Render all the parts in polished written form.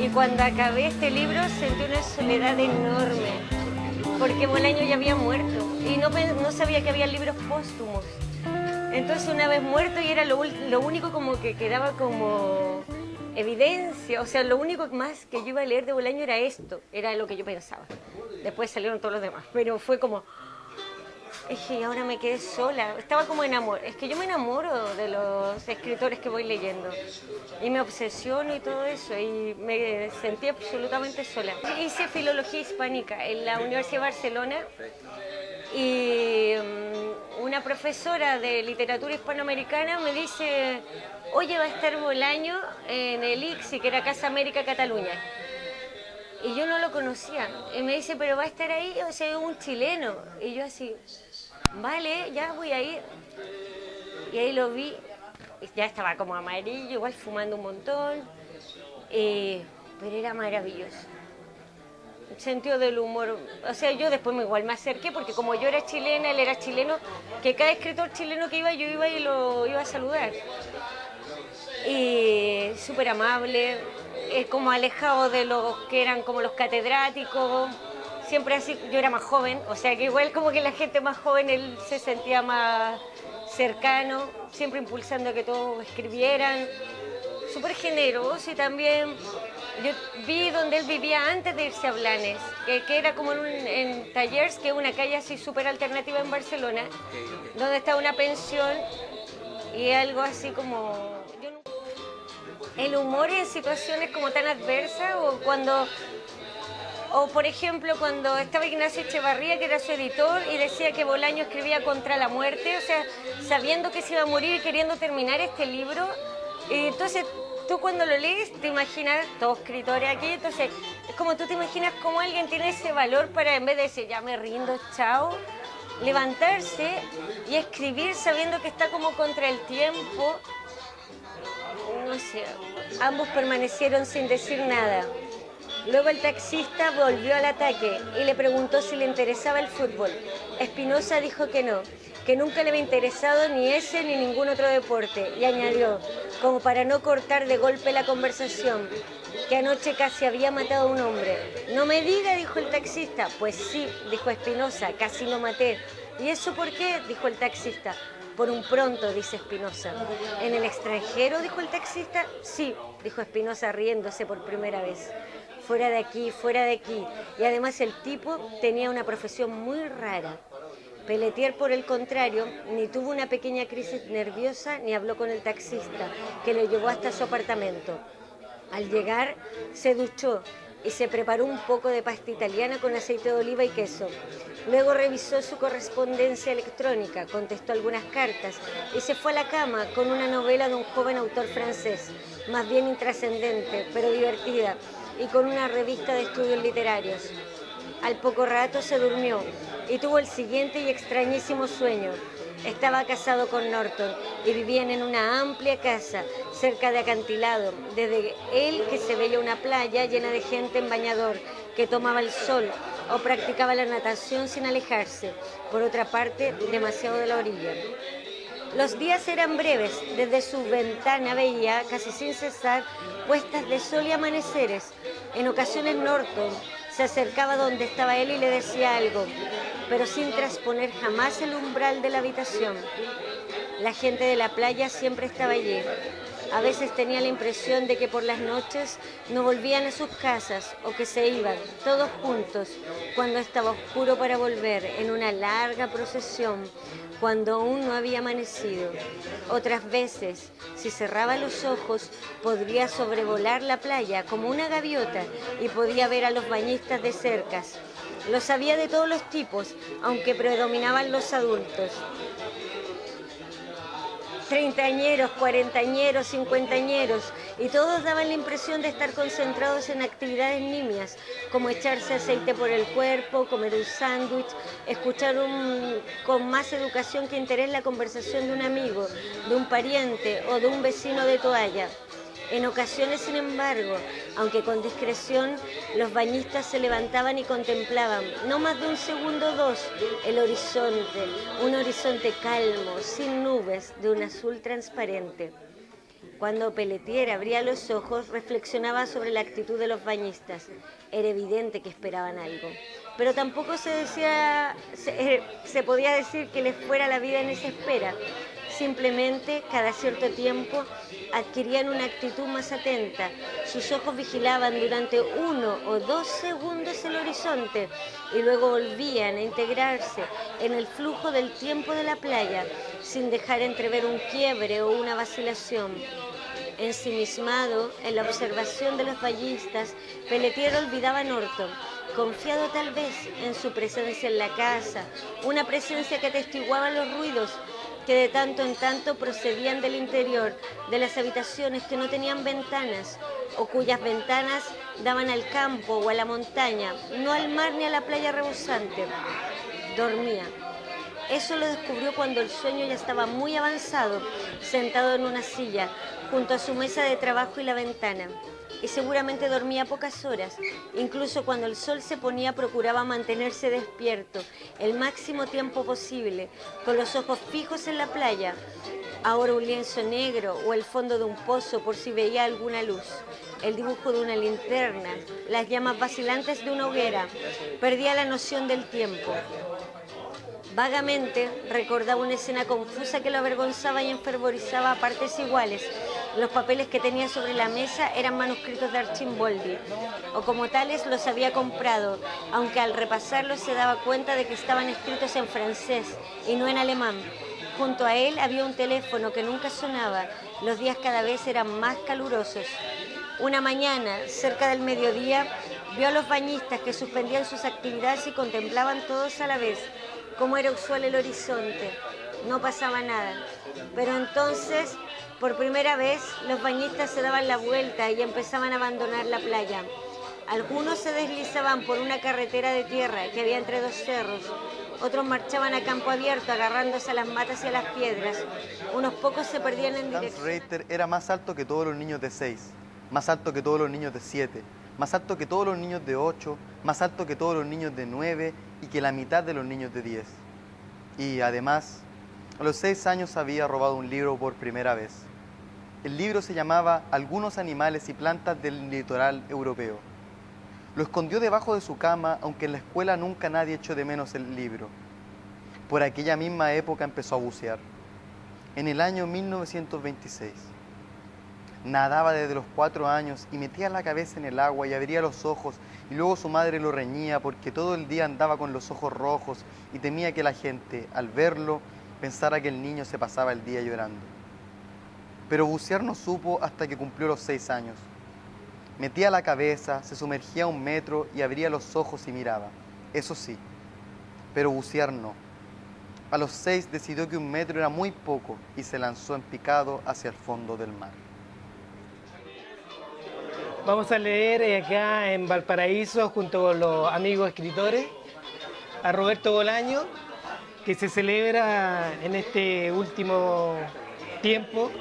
Y cuando acabé este libro sentí una soledad enorme, porque Bolaño ya había muerto y no sabía que había libros póstumos. Entonces una vez muerto y era lo único como que quedaba como evidencia, o sea, lo único más que yo iba a leer de Bolaño era esto, era lo que yo pensaba. Después salieron todos los demás, pero fue como... Y ahora me quedé sola, estaba como enamorada. Es que yo me enamoro de los escritores que voy leyendo y me obsesiono y todo eso y me sentí absolutamente sola. Hice filología hispánica en la Universidad de Barcelona y una profesora de literatura hispanoamericana me dice: oye, va a estar Bolaño en el ICSI, que era Casa América Cataluña. Y yo no lo conocía. Y me dice: pero va a estar ahí, o sea, un chileno. Y yo así... vale, ya voy a ir. Y ahí lo vi, ya estaba como amarillo, igual fumando un montón, pero era maravilloso. El sentido del humor, o sea, yo después igual me acerqué, porque como yo era chilena, él era chileno, que cada escritor chileno que iba, yo iba y lo iba a saludar. Y súper amable, como alejado de los que eran como los catedráticos. Siempre así, yo era más joven, o sea que igual como que la gente más joven él se sentía más cercano, siempre impulsando a que todos escribieran, súper generoso. Y también yo vi donde él vivía antes de irse a Blanes, que era como en Tallers, que es una calle así súper alternativa en Barcelona, donde está una pensión y algo así como... el humor en situaciones como tan adversas, o por ejemplo cuando estaba Ignacio Echevarría, que era su editor, y decía que Bolaño escribía contra la muerte, o sea, sabiendo que se iba a morir y queriendo terminar este libro. Y entonces tú cuando lo lees te imaginas, todos escritores aquí, entonces es como tú te imaginas cómo alguien tiene ese valor para, en vez de decir ya me rindo, chao, levantarse y escribir sabiendo que está como contra el tiempo. No sé, ambos permanecieron sin decir nada. Luego el taxista volvió al ataque y le preguntó si le interesaba el fútbol. Espinosa dijo que no, que nunca le había interesado ni ese ni ningún otro deporte, y añadió, como para no cortar de golpe la conversación, que anoche casi había matado a un hombre. No me diga, dijo el taxista. Pues sí, dijo Espinosa, casi lo maté. ¿Y eso por qué?, dijo el taxista. Por un pronto, dice Espinosa. ¿En el extranjero?, dijo el taxista. Sí, dijo Espinosa riéndose por primera vez. Fuera de aquí, fuera de aquí. Y además el tipo tenía una profesión muy rara. Pelletier, por el contrario, ni tuvo una pequeña crisis nerviosa ni habló con el taxista, que lo llevó hasta su apartamento. Al llegar, se duchó y se preparó un poco de pasta italiana con aceite de oliva y queso. Luego revisó su correspondencia electrónica, contestó algunas cartas y se fue a la cama con una novela de un joven autor francés, más bien intrascendente, pero divertida, y con una revista de estudios literarios. Al poco rato se durmió y tuvo el siguiente y extrañísimo sueño. Estaba casado con Norton y vivían en una amplia casa cerca de acantilado. Desde él que se veía una playa llena de gente en bañador que tomaba el sol o practicaba la natación sin alejarse, por otra parte, demasiado de la orilla. Los días eran breves. Desde su ventana veía, casi sin cesar, puestas de sol y amaneceres. En ocasiones Norton se acercaba donde estaba él y le decía algo, pero sin trasponer jamás el umbral de la habitación. La gente de la playa siempre estaba allí. A veces tenía la impresión de que por las noches no volvían a sus casas o que se iban, todos juntos, cuando estaba oscuro para volver, en una larga procesión, cuando aún no había amanecido. Otras veces, si cerraba los ojos, podría sobrevolar la playa como una gaviota y podía ver a los bañistas de cercas. Los había de todos los tipos, aunque predominaban los adultos. Treintañeros, cuarentañeros, cincuentañeros, y todos daban la impresión de estar concentrados en actividades nimias, como echarse aceite por el cuerpo, comer un sándwich, escuchar con más educación que interés la conversación de un amigo, de un pariente o de un vecino de toalla. En ocasiones, sin embargo, aunque con discreción, los bañistas se levantaban y contemplaban, no más de un segundo o dos, el horizonte, un horizonte calmo, sin nubes, de un azul transparente. Cuando Pelletier abría los ojos, reflexionaba sobre la actitud de los bañistas. Era evidente que esperaban algo. Pero tampoco se podía decir que les fuera la vida en esa espera. Simplemente, cada cierto tiempo, adquirían una actitud más atenta. Sus ojos vigilaban durante 1 o 2 segundos el horizonte y luego volvían a integrarse en el flujo del tiempo de la playa, sin dejar entrever un quiebre o una vacilación. Ensimismado en la observación de los bañistas, Pelletier olvidaba a Norton, confiado tal vez en su presencia en la casa, una presencia que atestiguaba los ruidos que de tanto en tanto procedían del interior, de las habitaciones que no tenían ventanas o cuyas ventanas daban al campo o a la montaña, no al mar ni a la playa rebosante. Dormía. Eso lo descubrió cuando el sueño ya estaba muy avanzado, sentado en una silla, junto a su mesa de trabajo y la ventana. Y seguramente dormía pocas horas. Incluso cuando el sol se ponía procuraba mantenerse despierto el máximo tiempo posible, con los ojos fijos en la playa. Ahora un lienzo negro o el fondo de un pozo por si veía alguna luz, el dibujo de una linterna, las llamas vacilantes de una hoguera. Perdía la noción del tiempo. Vagamente recordaba una escena confusa que lo avergonzaba y enfervorizaba a partes iguales. Los papeles que tenía sobre la mesa eran manuscritos de Archimboldi, o como tales los había comprado, aunque al repasarlos se daba cuenta de que estaban escritos en francés y no en alemán. Junto a él había un teléfono que nunca sonaba. Los días cada vez eran más calurosos. Una mañana, cerca del mediodía, vio a los bañistas que suspendían sus actividades y contemplaban todos a la vez. Como era usual el horizonte, no pasaba nada. Pero entonces, por primera vez, los bañistas se daban la vuelta y empezaban a abandonar la playa. Algunos se deslizaban por una carretera de tierra que había entre dos cerros. Otros marchaban a campo abierto, agarrándose a las matas y a las piedras. Unos pocos se perdían en dirección. Hans Reiter era más alto que todos los niños de 6, más alto que todos los niños de 7, más alto que todos los niños de 8, más alto que todos los niños de 9 y que la mitad de los niños de 10. Y además, a los 6 años había robado un libro por primera vez. El libro se llamaba Algunos animales y plantas del litoral europeo. Lo escondió debajo de su cama, aunque en la escuela nunca nadie echó de menos el libro. Por aquella misma época empezó a bucear. En el año 1926. Nadaba desde los 4 años y metía la cabeza en el agua y abría los ojos, y luego su madre lo reñía porque todo el día andaba con los ojos rojos y temía que la gente, al verlo, pensara que el niño se pasaba el día llorando. Pero bucear no supo hasta que cumplió los 6 años. Metía la cabeza, se sumergía 1 metro y abría los ojos y miraba. Eso sí, pero bucear no. A los 6 decidió que 1 metro era muy poco y se lanzó en picado hacia el fondo del mar. Vamos a leer acá en Valparaíso, junto con los amigos escritores, a Roberto Bolaño, que se celebra en este último tiempo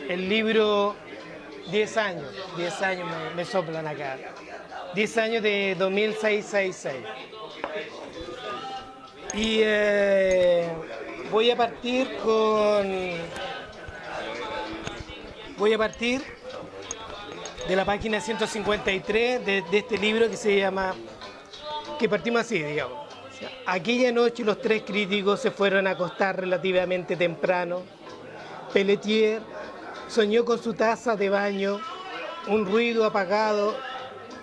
el libro 10 años me soplan acá, 10 años de 2666. Y voy a partir de la página 153 de este libro que se llama, que partimos así, digamos. Aquella noche los 3 críticos se fueron a acostar relativamente temprano. Pelletier Soñó con su taza de baño, un ruido apagado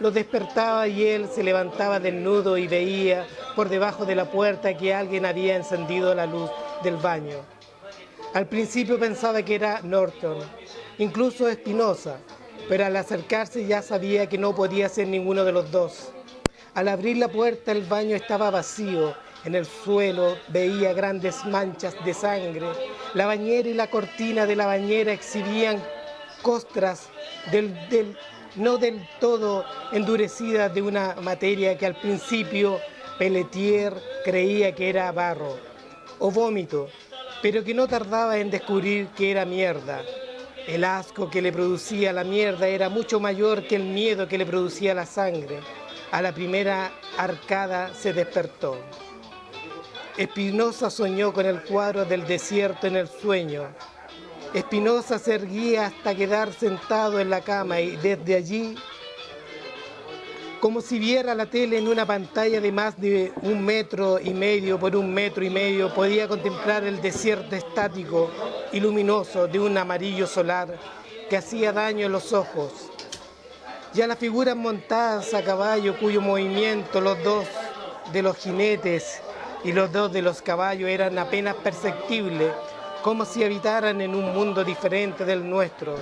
lo despertaba y él se levantaba desnudo y veía por debajo de la puerta que alguien había encendido la luz del baño. Al principio pensaba que era Norton, incluso Espinosa, pero al acercarse ya sabía que no podía ser ninguno de los dos. Al abrir la puerta el baño estaba vacío, en el suelo veía grandes manchas de sangre, la bañera y la cortina de la bañera exhibían costras no del todo endurecidas de una materia que al principio Pelletier creía que era barro o vómito, pero que no tardaba en descubrir que era mierda. El asco que le producía la mierda era mucho mayor que el miedo que le producía la sangre. A la primera arcada se despertó. Espinosa soñó con el cuadro del desierto en el sueño. Espinosa se erguía hasta quedar sentado en la cama y desde allí, como si viera la tele en una pantalla de más de 1,5 metros por 1,5 metros, podía contemplar el desierto estático y luminoso de un amarillo solar que hacía daño en los ojos. Ya las figuras montadas a caballo, cuyo movimiento, los dos de los jinetes y los dos de los caballos eran apenas perceptibles, como si habitaran en un mundo diferente del nuestro,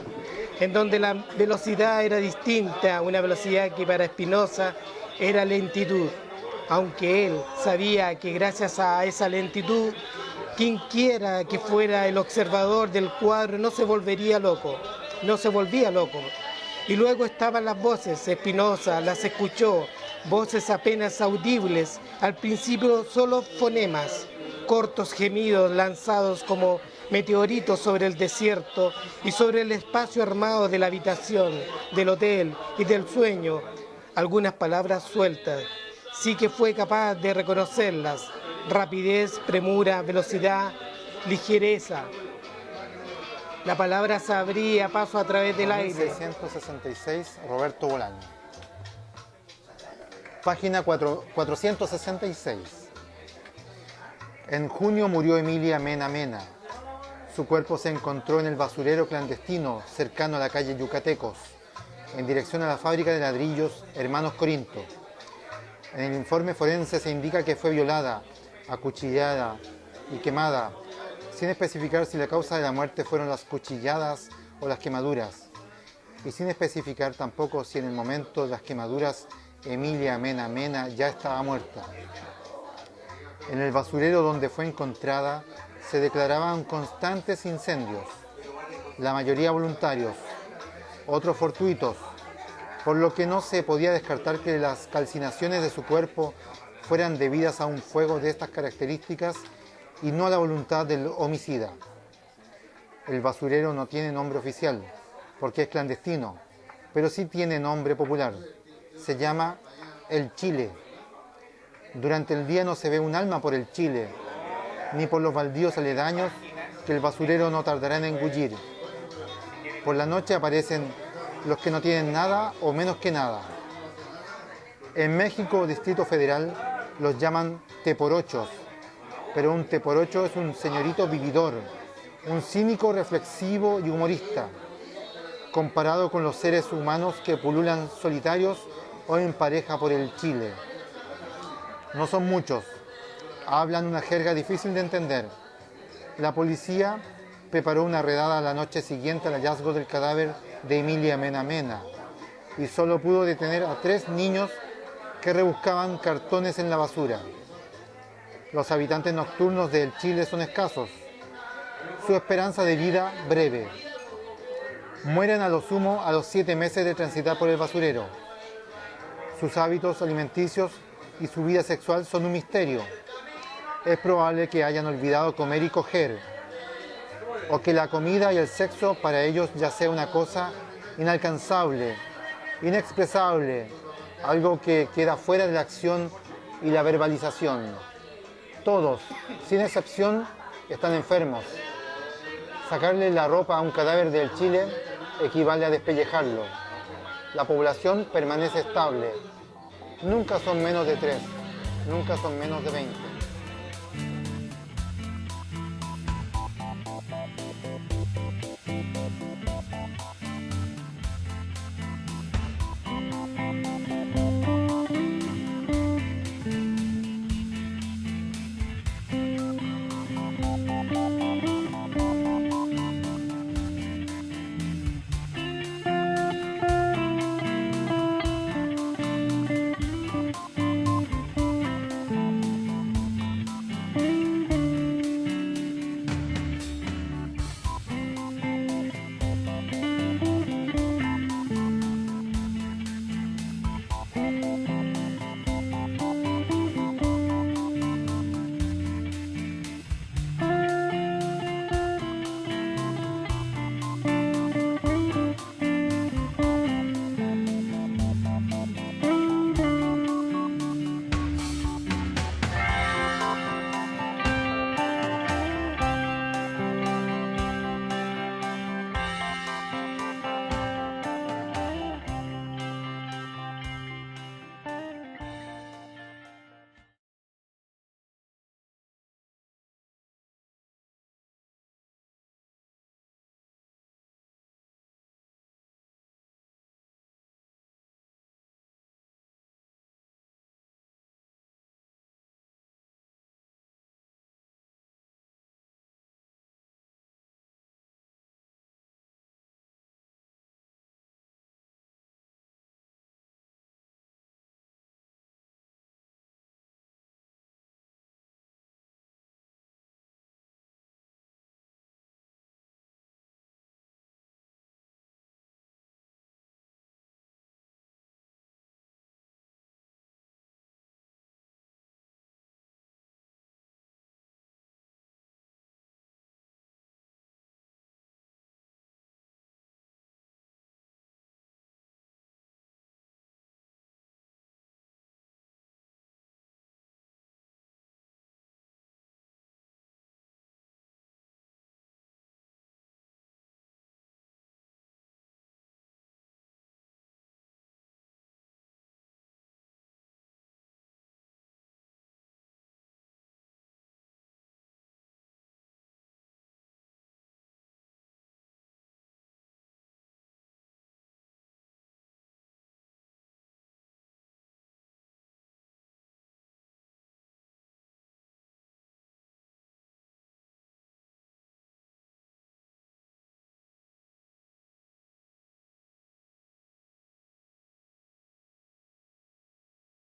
en donde la velocidad era distinta, una velocidad que para Espinosa era lentitud, aunque él sabía que gracias a esa lentitud, quienquiera que fuera el observador del cuadro no se volvía loco. Y luego estaban las voces. Espinosa las escuchó, voces apenas audibles, al principio solo fonemas, cortos gemidos lanzados como meteoritos sobre el desierto y sobre el espacio armado de la habitación, del hotel y del sueño. Algunas palabras sueltas. Sí que fue capaz de reconocerlas: rapidez, premura, velocidad, ligereza. La palabra se abría paso a través del aire. 1666, Roberto Bolaño. Página 466. En junio murió Emilia Mena Mena. Su cuerpo se encontró en el basurero clandestino cercano a la calle Yucatecos, en dirección a la fábrica de ladrillos Hermanos Corinto. En el informe forense se indica que fue violada, acuchillada y quemada, sin especificar si la causa de la muerte fueron las cuchilladas o las quemaduras, y sin especificar tampoco si en el momento de las quemaduras Emilia Mena Mena ya estaba muerta. En el basurero donde fue encontrada se declaraban constantes incendios, la mayoría voluntarios, otros fortuitos, por lo que no se podía descartar que las calcinaciones de su cuerpo fueran debidas a un fuego de estas características y no a la voluntad del homicida. El basurero no tiene nombre oficial, porque es clandestino, pero sí tiene nombre popular. Se llama El Chile. Durante el día no se ve un alma por el Chile, ni por los baldíos aledaños que el basurero no tardará en engullir. Por la noche aparecen los que no tienen nada o menos que nada. En México, Distrito Federal, los llaman teporochos, pero un teporocho es un señorito vividor, un cínico reflexivo y humorista, comparado con los seres humanos que pululan solitarios o en pareja por el Chile. No son muchos, hablan una jerga difícil de entender. La policía preparó una redada la noche siguiente al hallazgo del cadáver de Emilia Mena Mena y solo pudo detener a 3 niños que rebuscaban cartones en la basura. Los habitantes nocturnos del Chile son escasos, su esperanza de vida breve. Mueren a lo sumo a los 7 meses de transitar por el basurero. Sus hábitos alimenticios y su vida sexual son un misterio. Es probable que hayan olvidado comer y coger, o que la comida y el sexo para ellos ya sea una cosa inalcanzable, inexpresable, algo que queda fuera de la acción y la verbalización. Todos, sin excepción, están enfermos. Sacarle la ropa a un cadáver del Chile equivale a despellejarlo. La población permanece estable. Nunca son menos de 3, nunca son menos de 20.